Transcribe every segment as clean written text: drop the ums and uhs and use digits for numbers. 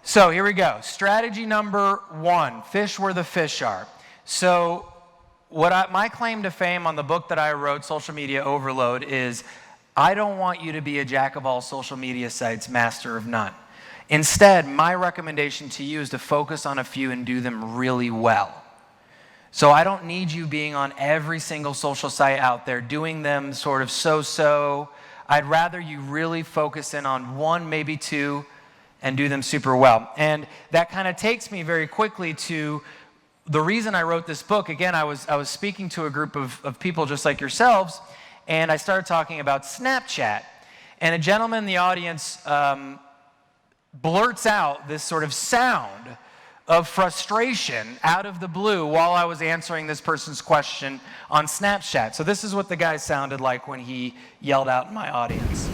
So here we go. Strategy number 1, fish where the fish are. So my claim to fame on the book that I wrote, Social Media Overload, is I don't want you to be a jack of all social media sites, master of none. Instead, my recommendation to you is to focus on a few and do them really well. So I don't need you being on every single social site out there, doing them sort of so-so. I'd rather you really focus in on 1, maybe 2, and do them super well. And that kind of takes me very quickly to the reason I wrote this book. Again, I was speaking to a group of people just like yourselves, and I started talking about Snapchat. And a gentleman in the audience blurts out this sort of sound of frustration out of the blue while I was answering this person's question on Snapchat. So this is what the guy sounded like when he yelled out in my audience.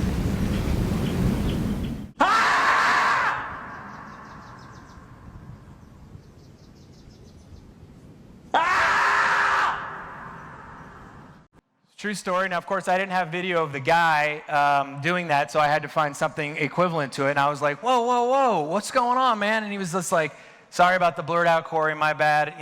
True story. Now, of course, I didn't have video of the guy doing that, so I had to find something equivalent to it. And I was like, whoa, whoa, whoa, what's going on, man? And he was just like, sorry about the blurred out, Corey, my bad.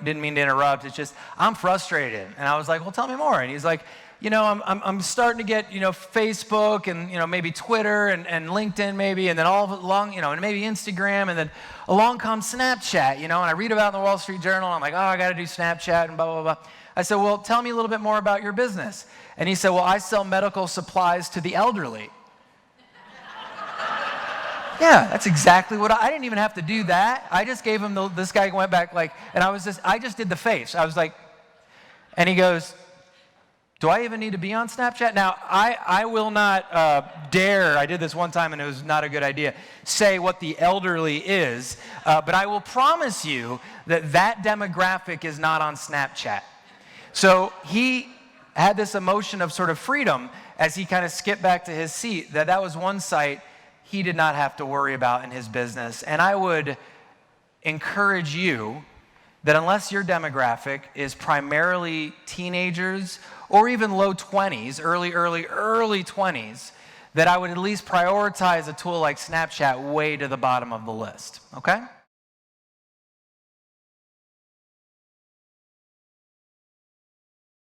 Didn't mean to interrupt. It's just, I'm frustrated. And I was like, well, tell me more. And he's like, I'm starting to get, Facebook and, maybe Twitter and LinkedIn maybe, and then all along, and maybe Instagram, and then along comes Snapchat, and I read about it in the Wall Street Journal, and I'm like, oh, I got to do Snapchat and blah, blah, blah. I said, well, tell me a little bit more about your business. And he said, well, I sell medical supplies to the elderly. Yeah, that's exactly what I didn't even have to do that. I just gave him this guy went back and I just did the face. I was like, and he goes, do I even need to be on Snapchat? Now, I will not dare, I did this one time and it was not a good idea, say what the elderly is, but I will promise you that demographic is not on Snapchat. So he had this emotion of sort of freedom as he kind of skipped back to his seat, that was one site he did not have to worry about in his business. And I would encourage you that unless your demographic is primarily teenagers or even low 20s, early 20s, that I would at least prioritize a tool like Snapchat way to the bottom of the list, okay?